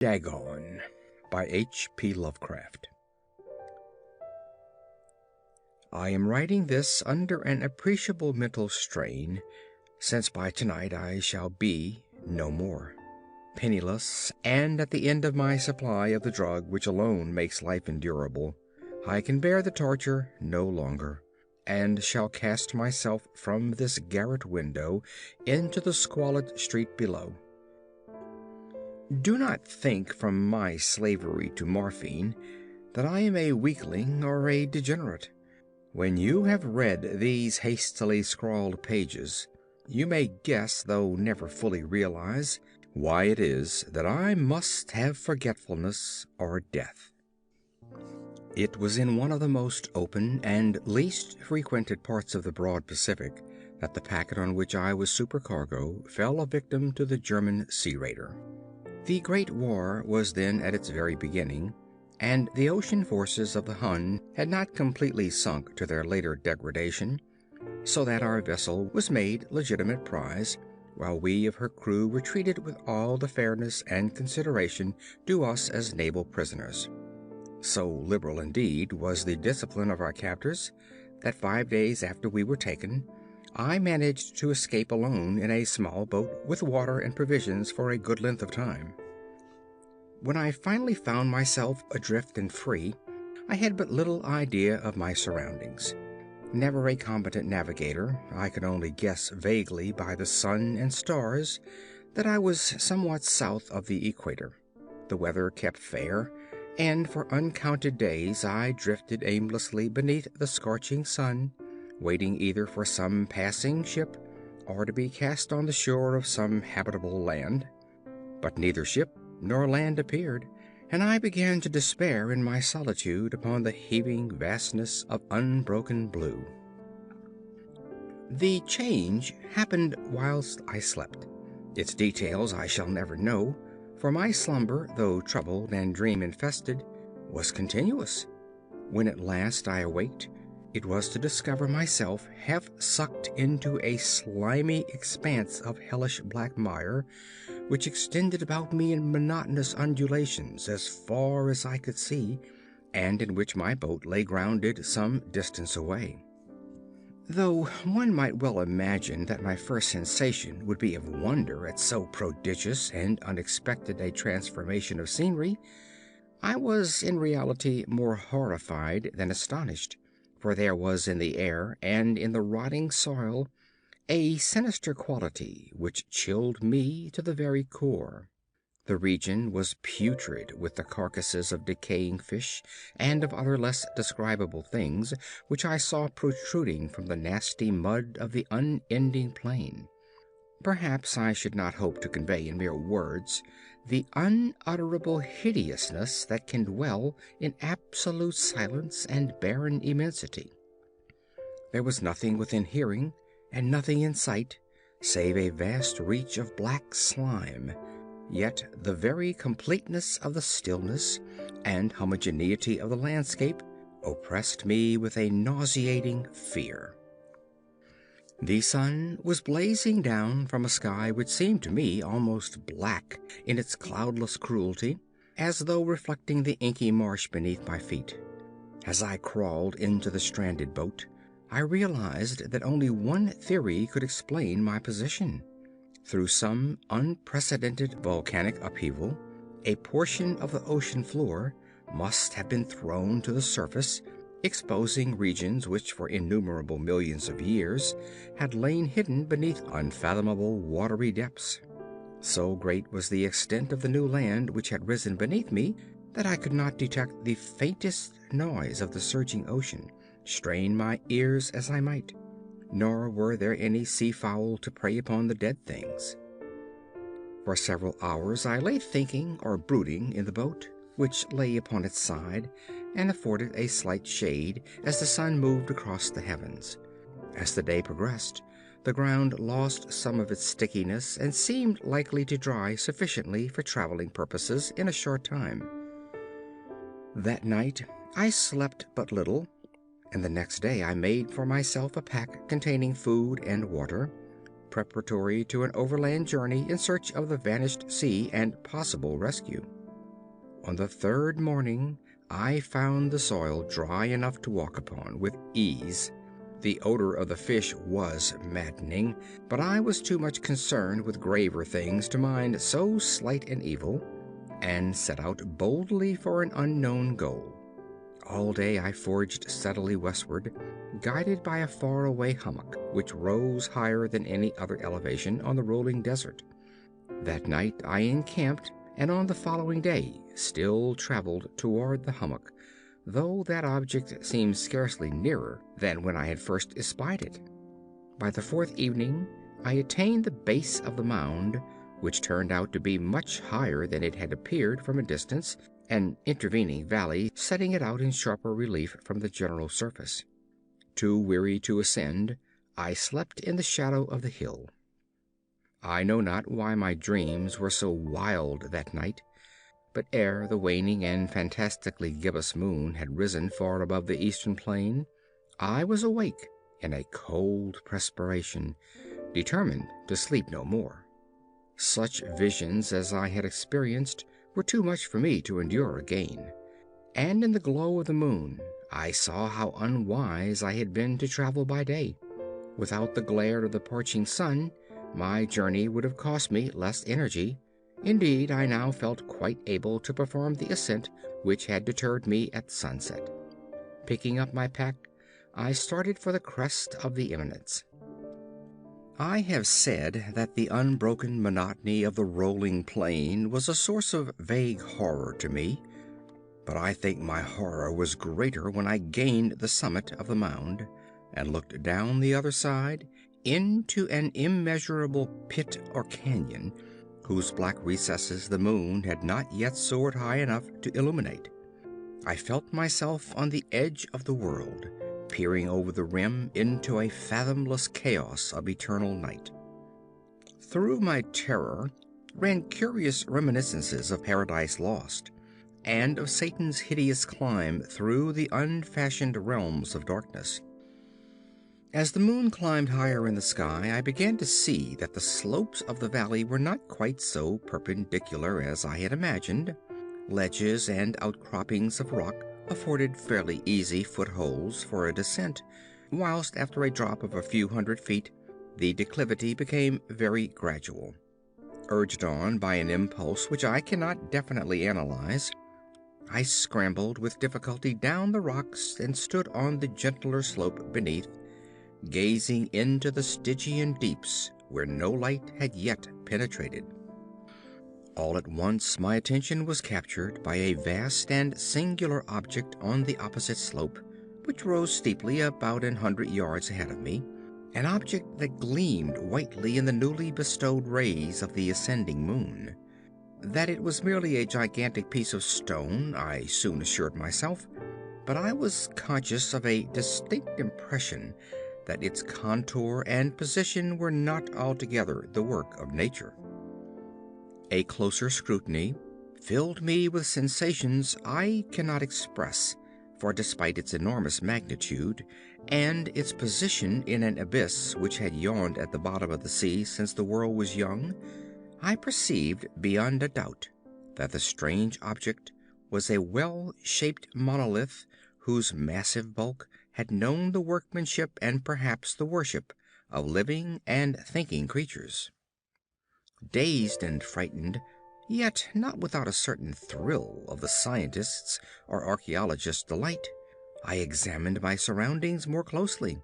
Dagon by H.P. Lovecraft. I am writing this under an appreciable mental strain, since by tonight I shall be no more. Penniless, and at the end of my supply of the drug which alone makes life endurable, I can bear the torture no longer, and shall cast myself from this garret window into the squalid street below. Do not think from my slavery to morphine that I am a weakling or a degenerate. When you have read these hastily scrawled pages, you may guess, though never fully realize, why it is that I must have forgetfulness or death. It was in one of the most open and least frequented parts of the broad Pacific that the packet on which I was supercargo fell a victim to the German sea raider. The Great War was then at its very beginning, and the ocean forces of the Hun had not completely sunk to their later degradation, so that our vessel was made legitimate prize, while we of her crew were treated with all the fairness and consideration due us as naval prisoners. So liberal indeed was the discipline of our captors that 5 days after we were taken, I managed to escape alone in a small boat with water and provisions for a good length of time. When I finally found myself adrift and free, I had but little idea of my surroundings. Never a competent navigator, I could only guess vaguely by the sun and stars that I was somewhat south of the equator. The weather kept fair, and for uncounted days I drifted aimlessly beneath the scorching sun, waiting either for some passing ship or to be cast on the shore of some habitable land. But neither ship nor land appeared, and I began to despair in my solitude upon the heaving vastness of unbroken blue. The change happened whilst I slept. Its details I shall never know, for my slumber, though troubled and dream-infested, was continuous. When at last I awaked, it was to discover myself half sucked into a slimy expanse of hellish black mire, which extended about me in monotonous undulations as far as I could see, and in which my boat lay grounded some distance away. Though one might well imagine that my first sensation would be of wonder at so prodigious and unexpected a transformation of scenery, I was in reality more horrified than astonished, for there was in the air and in the rotting soil a sinister quality which chilled me to the very core. The region was putrid with the carcasses of decaying fish and of other less describable things which I saw protruding from the nasty mud of the unending plain. Perhaps I should not hope to convey in mere words the unutterable hideousness that can dwell in absolute silence and barren immensity. There was nothing within hearing and nothing in sight save a vast reach of black slime, yet the very completeness of the stillness and homogeneity of the landscape oppressed me with a nauseating fear. The sun was blazing down from a sky which seemed to me almost black in its cloudless cruelty, as though reflecting the inky marsh beneath my feet. As I crawled into the stranded boat, I realized that only one theory could explain my position. Through some unprecedented volcanic upheaval, a portion of the ocean floor must have been thrown to the surface, exposing regions which for innumerable millions of years had lain hidden beneath unfathomable watery depths. So great was the extent of the new land which had risen beneath me that I could not detect the faintest noise of the surging ocean, strain my ears as I might. Nor were there any seafowl to prey upon the dead things. For several hours I lay thinking or brooding in the boat, which lay upon its side and afforded a slight shade as the sun moved across the heavens. As the day progressed, the ground lost some of its stickiness and seemed likely to dry sufficiently for traveling purposes in a short time. That night I slept but little, and the next day I made for myself a pack containing food and water, preparatory to an overland journey in search of the vanished sea and possible rescue. On the third morning I found the soil dry enough to walk upon with ease. The odor of the fish was maddening, but I was too much concerned with graver things to mind so slight an evil, and set out boldly for an unknown goal. All day I forged steadily westward, guided by a far-away hummock which rose higher than any other elevation on the rolling desert. That night I encamped, and on the following day still traveled toward the hummock, though that object seemed scarcely nearer than when I had first espied it. By the fourth evening I attained the base of the mound, which turned out to be much higher than it had appeared from a distance, an intervening valley setting it out in sharper relief from the general surface. Too weary to ascend, I slept in the shadow of the hill. I know not why my dreams were so wild that night, but ere the waning and fantastically gibbous moon had risen far above the eastern plain, I was awake in a cold perspiration, determined to sleep no more. Such visions as I had experienced were too much for me to endure again, and in the glow of the moon I saw how unwise I had been to travel by day. Without the glare of the parching sun, my journey would have cost me less energy. Indeed, I now felt quite able to perform the ascent which had deterred me at sunset. Picking up my pack, I started for the crest of the eminence. I have said that the unbroken monotony of the rolling plain was a source of vague horror to me, but I think my horror was greater when I gained the summit of the mound and looked down the other side into an immeasurable pit or canyon whose black recesses the moon had not yet soared high enough to illuminate. I felt myself on the edge of the world, peering over the rim into a fathomless chaos of eternal night. Through my terror ran curious reminiscences of Paradise Lost, and of Satan's hideous climb through the unfashioned realms of darkness. As the moon climbed higher in the sky, I began to see that the slopes of the valley were not quite so perpendicular as I had imagined. Ledges and outcroppings of rock afforded fairly easy footholds for a descent, whilst after a drop of a few hundred feet, the declivity became very gradual. Urged on by an impulse which I cannot definitely analyze, I scrambled with difficulty down the rocks and stood on the gentler slope beneath, gazing into the Stygian deeps where no light had yet penetrated. All at once my attention was captured by a vast and singular object on the opposite slope, which rose steeply about 100 yards ahead of me, an object that gleamed whitely in the newly bestowed rays of the ascending moon. That it was merely a gigantic piece of stone I soon assured myself, but I was conscious of a distinct impression that its contour and position were not altogether the work of nature. A closer scrutiny filled me with sensations I cannot express, for despite its enormous magnitude and its position in an abyss which had yawned at the bottom of the sea since the world was young, I perceived beyond a doubt that the strange object was a well-shaped monolith whose massive bulk had known the workmanship and perhaps the worship of living and thinking creatures. Dazed and frightened, yet not without a certain thrill of the scientist's or archaeologist's delight, I examined my surroundings more closely.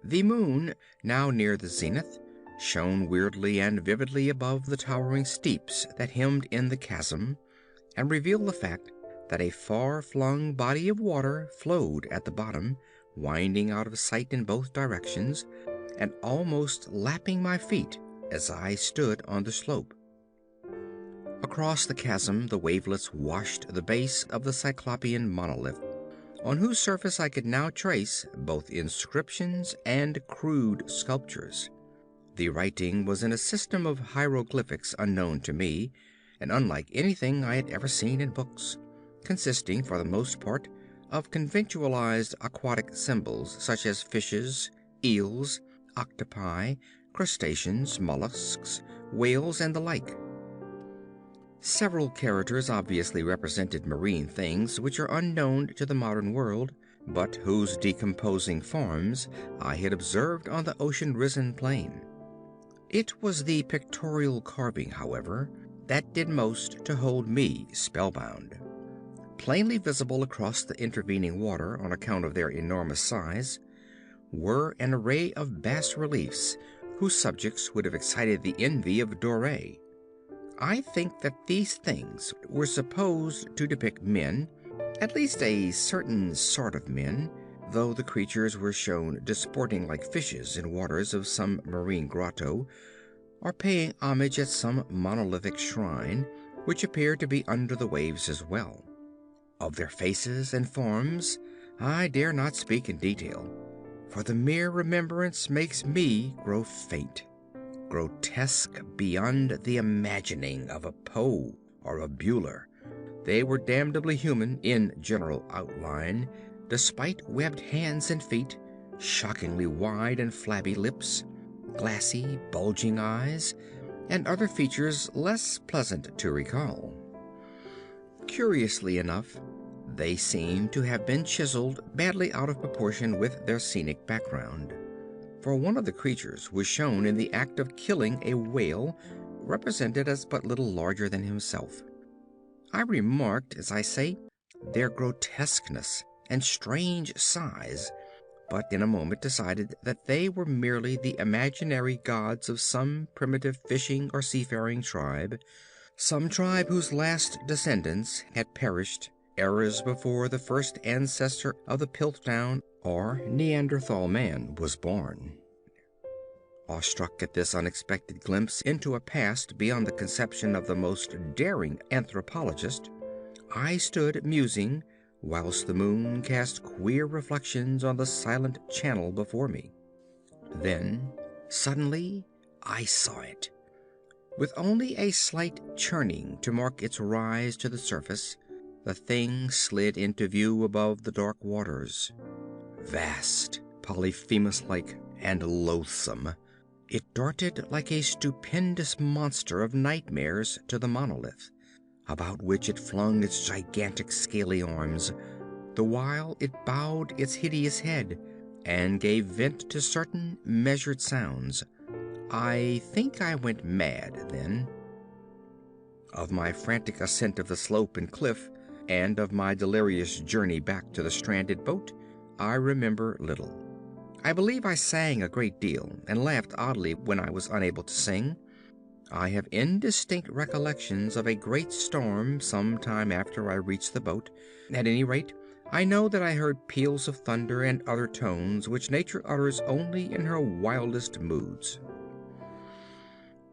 The moon, now near the zenith, shone weirdly and vividly above the towering steeps that hemmed in the chasm, and revealed the fact that a far-flung body of water flowed at the bottom, winding out of sight in both directions, and almost lapping my feet as I stood on the slope. Across the chasm the wavelets washed the base of the cyclopean monolith, on whose surface I could now trace both inscriptions and crude sculptures. The writing was in a system of hieroglyphics unknown to me, and unlike anything I had ever seen in books, consisting for the most part of conventionalized aquatic symbols such as fishes, eels, octopi, crustaceans, mollusks, whales, and the like. Several characters obviously represented marine things which are unknown to the modern world, but whose decomposing forms I had observed on the ocean-risen plain. It was the pictorial carving, however, that did most to hold me spellbound. Plainly visible across the intervening water on account of their enormous size were an array of bas-reliefs whose subjects would have excited the envy of Doré. I think that these things were supposed to depict men, at least a certain sort of men, though the creatures were shown disporting like fishes in waters of some marine grotto, or paying homage at some monolithic shrine which appeared to be under the waves as well. Of their faces and forms I dare not speak in detail, for the mere remembrance makes me grow faint. Grotesque beyond the imagining of a Poe or a Bueller, they were damnably human in general outline, despite webbed hands and feet, shockingly wide and flabby lips, glassy, bulging eyes, and other features less pleasant to recall. Curiously enough, they seem to have been chiseled badly out of proportion with their scenic background, for one of the creatures was shown in the act of killing a whale, represented as but little larger than himself. I remarked, as I say, their grotesqueness and strange size, but in a moment decided that they were merely the imaginary gods of some primitive fishing or seafaring tribe, some tribe whose last descendants had perished eras before the first ancestor of the Piltdown or Neanderthal man was born. Awestruck at this unexpected glimpse into a past beyond the conception of the most daring anthropologist, I stood musing whilst the moon cast queer reflections on the silent channel before me. Then, suddenly, I saw it. With only a slight churning to mark its rise to the surface, the thing slid into view above the dark waters. Vast, Polyphemus-like, and loathsome, it darted like a stupendous monster of nightmares to the monolith, about which it flung its gigantic scaly arms, the while it bowed its hideous head and gave vent to certain measured sounds. I think I went mad then. Of my frantic ascent of the slope and cliff, and of my delirious journey back to the stranded boat, I remember little. I believe I sang a great deal and laughed oddly when I was unable to sing. I have indistinct recollections of a great storm some time after I reached the boat. At any rate, I know that I heard peals of thunder and other tones which nature utters only in her wildest moods.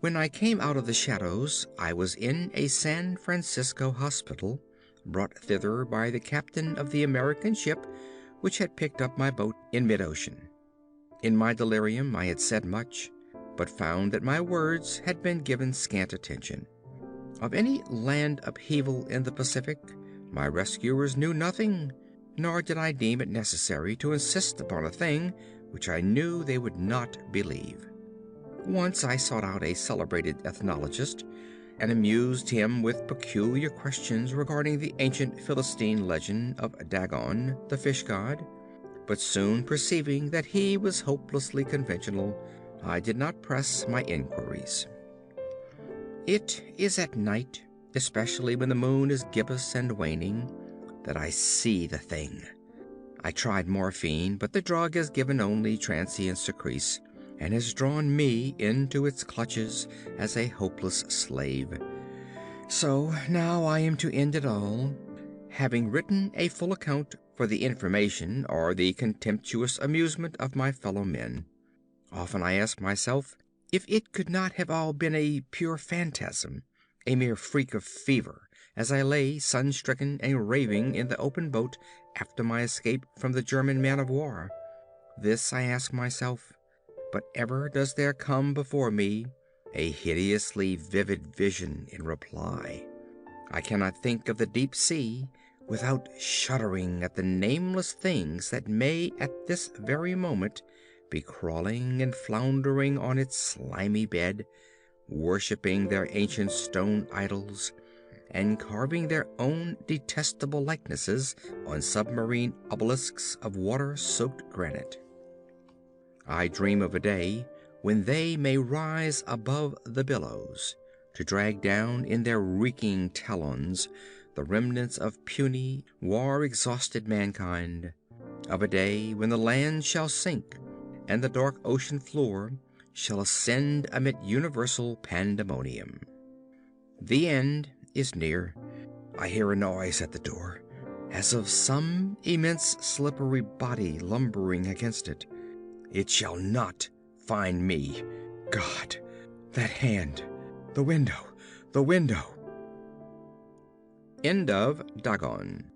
When I came out of the shadows, I was in a San Francisco hospital, brought thither by the captain of the American ship which had picked up my boat in mid-ocean. In my delirium I had said much, but found that my words had been given scant attention. Of any land upheaval in the Pacific, my rescuers knew nothing, nor did I deem it necessary to insist upon a thing which I knew they would not believe. Once I sought out a celebrated ethnologist and amused him with peculiar questions regarding the ancient Philistine legend of Dagon, the fish god, but soon perceiving that he was hopelessly conventional, I did not press my inquiries. It is at night, especially when the moon is gibbous and waning, that I see the thing. I tried morphine, but the drug has given only transient secrece, and has drawn me into its clutches as a hopeless slave. So now I am to end it all, having written a full account for the information or the contemptuous amusement of my fellow men. Often I ask myself if it could not have all been a pure phantasm, a mere freak of fever, as I lay sun-stricken and raving in the open boat after my escape from the German man-of-war. This I ask myself, but ever does there come before me a hideously vivid vision in reply. I cannot think of the deep sea without shuddering at the nameless things that may at this very moment be crawling and floundering on its slimy bed, worshipping their ancient stone idols, and carving their own detestable likenesses on submarine obelisks of water-soaked granite. I dream of a day when they may rise above the billows, to drag down in their reeking talons the remnants of puny, war-exhausted mankind; of a day when the land shall sink, and the dark ocean floor shall ascend amid universal pandemonium. The end is near. I hear a noise at the door, as of some immense slippery body lumbering against it. It shall not find me. God, that hand! The window! The window! End of Dagon.